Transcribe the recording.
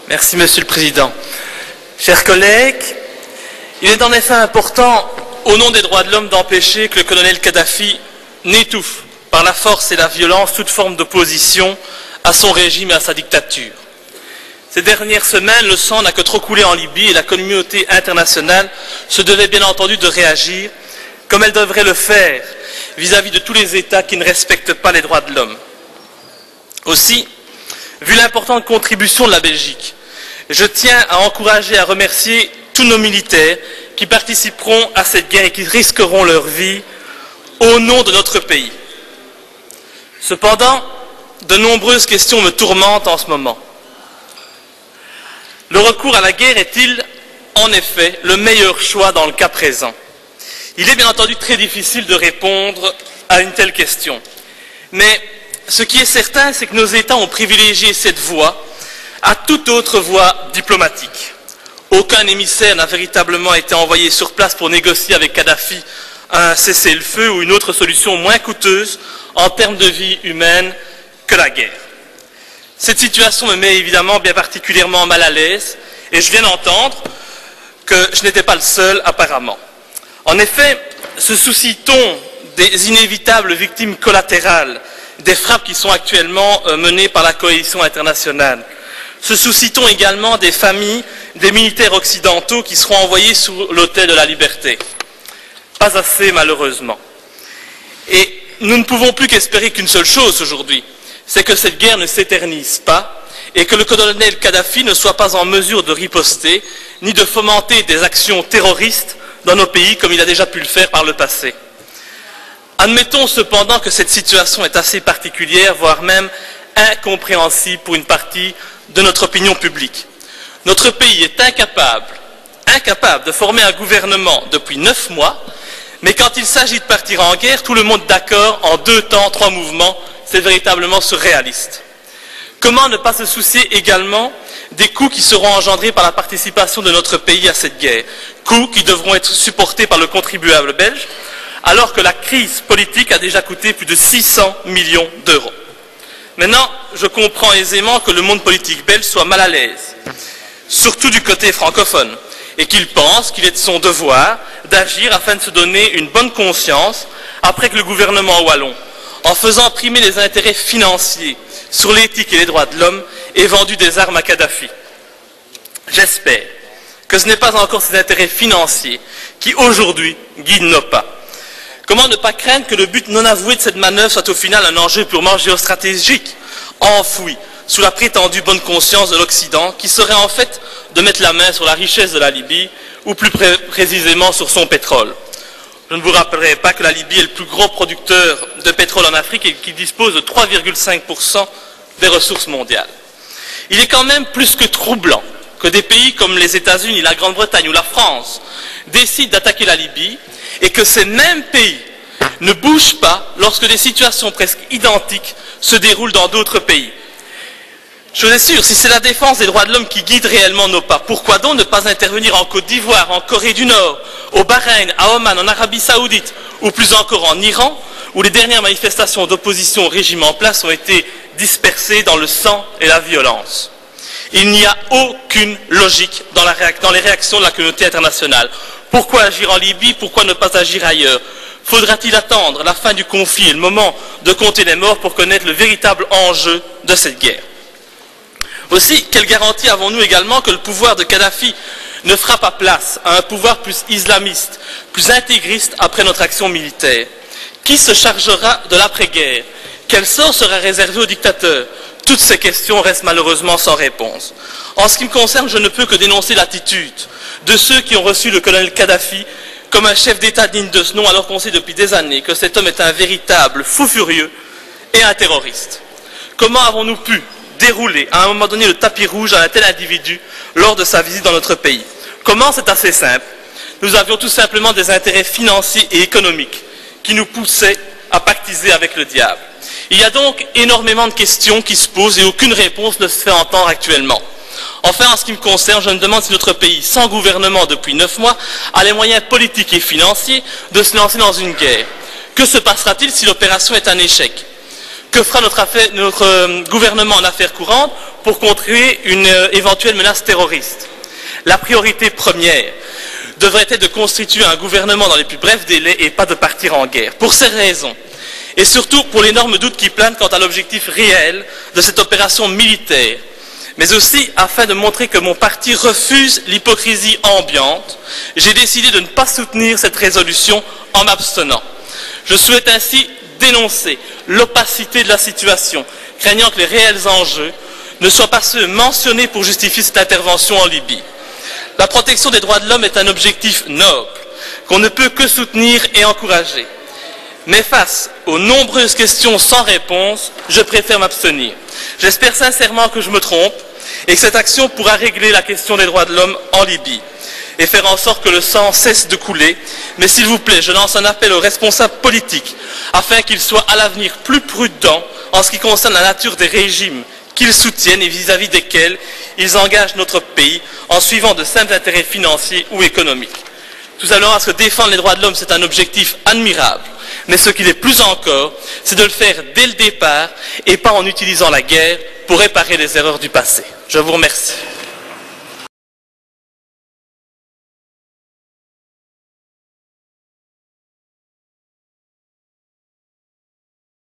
Merci, Monsieur le Président. Chers collègues, il est en effet important, au nom des droits de l'homme, d'empêcher que le colonel Kadhafi n'étouffe par la force et la violence toute forme d'opposition à son régime et à sa dictature. Ces dernières semaines, le sang n'a que trop coulé en Libye et la communauté internationale se devait bien entendu de réagir comme elle devrait le faire vis-à-vis de tous les États qui ne respectent pas les droits de l'homme. Aussi, vu l'importante contribution de la Belgique, je tiens à encourager et à remercier tous nos militaires qui participeront à cette guerre et qui risqueront leur vie au nom de notre pays. Cependant, de nombreuses questions me tourmentent en ce moment. Le recours à la guerre est-il, en effet, le meilleur choix dans le cas présent? Il est bien entendu très difficile de répondre à une telle question. Mais ce qui est certain, c'est que nos États ont privilégié cette voie à toute autre voie diplomatique. Aucun émissaire n'a véritablement été envoyé sur place pour négocier avec Kadhafi un cessez-le-feu ou une autre solution moins coûteuse en termes de vie humaine que la guerre. Cette situation me met évidemment bien particulièrement mal à l'aise et je viens d'entendre que je n'étais pas le seul apparemment. En effet, se soucie-t-on des inévitables victimes collatérales des frappes qui sont actuellement menées par la coalition internationale? Se soucie-t-on également des familles des militaires occidentaux qui seront envoyés sur l'autel de la liberté? Pas assez, malheureusement. Et nous ne pouvons plus qu'espérer qu'une seule chose aujourd'hui, c'est que cette guerre ne s'éternise pas et que le colonel Kadhafi ne soit pas en mesure de riposter ni de fomenter des actions terroristes dans nos pays comme il a déjà pu le faire par le passé. Admettons cependant que cette situation est assez particulière, voire même incompréhensible pour une partie de notre opinion publique. Notre pays est incapable de former un gouvernement depuis 9 mois, mais quand il s'agit de partir en guerre, tout le monde est d'accord en 2 temps, 3 mouvements, c'est véritablement surréaliste. Comment ne pas se soucier également des coûts qui seront engendrés par la participation de notre pays à cette guerre, coûts qui devront être supportés par le contribuable belge, alors que la crise politique a déjà coûté plus de 600 millions d'euros. Maintenant, je comprends aisément que le monde politique belge soit mal à l'aise, surtout du côté francophone, et qu'il pense qu'il est de son devoir d'agir afin de se donner une bonne conscience après que le gouvernement wallon, en faisant primer les intérêts financiers sur l'éthique et les droits de l'homme, ait vendu des armes à Kadhafi. J'espère que ce n'est pas encore ces intérêts financiers qui, aujourd'hui, guident nos pas. Comment ne pas craindre que le but non avoué de cette manœuvre soit au final un enjeu purement géostratégique, enfoui sous la prétendue bonne conscience de l'Occident, qui serait en fait de mettre la main sur la richesse de la Libye, ou plus précisément sur son pétrole. Je ne vous rappellerai pas que la Libye est le plus gros producteur de pétrole en Afrique et qui dispose de 3,5% des ressources mondiales. Il est quand même plus que troublant que des pays comme les États-Unis, la Grande-Bretagne ou la France décident d'attaquer la Libye et que ces mêmes pays ne bougent pas lorsque des situations presque identiques se déroulent dans d'autres pays. Chose est sûre, si c'est la défense des droits de l'homme qui guide réellement nos pas, pourquoi donc ne pas intervenir en Côte d'Ivoire, en Corée du Nord, au Bahreïn, à Oman, en Arabie Saoudite, ou plus encore en Iran, où les dernières manifestations d'opposition au régime en place ont été dispersées dans le sang et la violence? Il n'y a aucune logique dans les réactions de la communauté internationale. Pourquoi agir en Libye? Pourquoi ne pas agir ailleurs? Faudra-t-il attendre la fin du conflit et le moment de compter les morts pour connaître le véritable enjeu de cette guerre? Aussi, quelle garantie avons-nous également que le pouvoir de Kadhafi ne fera pas place à un pouvoir plus islamiste, plus intégriste après notre action militaire? Qui se chargera de l'après-guerre? Quel sort sera réservé aux dictateurs? Toutes ces questions restent malheureusement sans réponse. En ce qui me concerne, je ne peux que dénoncer l'attitude de ceux qui ont reçu le colonel Kadhafi comme un chef d'État digne de ce nom, alors qu'on sait depuis des années que cet homme est un véritable fou furieux et un terroriste. Comment avons-nous pu dérouler à un moment donné le tapis rouge à un tel individu lors de sa visite dans notre pays? Comment? C'est assez simple. Nous avions tout simplement des intérêts financiers et économiques qui nous poussaient à pactiser avec le diable. Il y a donc énormément de questions qui se posent et aucune réponse ne se fait entendre actuellement. Enfin, en ce qui me concerne, je me demande si notre pays, sans gouvernement depuis 9 mois, a les moyens politiques et financiers de se lancer dans une guerre. Que se passera-t-il si l'opération est un échec? Que fera notre gouvernement en affaires courantes pour contrer une éventuelle menace terroriste. La priorité première devrait être de constituer un gouvernement dans les plus brefs délais et pas de partir en guerre. Pour ces raisons, et surtout pour l'énorme doute qui plane quant à l'objectif réel de cette opération militaire, mais aussi afin de montrer que mon parti refuse l'hypocrisie ambiante, j'ai décidé de ne pas soutenir cette résolution en m'abstenant. Je souhaite ainsi dénoncer l'opacité de la situation, craignant que les réels enjeux ne soient pas ceux mentionnés pour justifier cette intervention en Libye. La protection des droits de l'homme est un objectif noble, qu'on ne peut que soutenir et encourager. Mais face aux nombreuses questions sans réponse, je préfère m'abstenir. J'espère sincèrement que je me trompe et que cette action pourra régler la question des droits de l'homme en Libye et faire en sorte que le sang cesse de couler. Mais s'il vous plaît, je lance un appel aux responsables politiques afin qu'ils soient à l'avenir plus prudents en ce qui concerne la nature des régimes qu'ils soutiennent et vis-à-vis desquels ils engagent notre pays en suivant de simples intérêts financiers ou économiques. Tout simplement parce que défendre les droits de l'homme, c'est un objectif admirable. Mais ce qu'il est plus encore, c'est de le faire dès le départ et pas en utilisant la guerre pour réparer les erreurs du passé. Je vous remercie.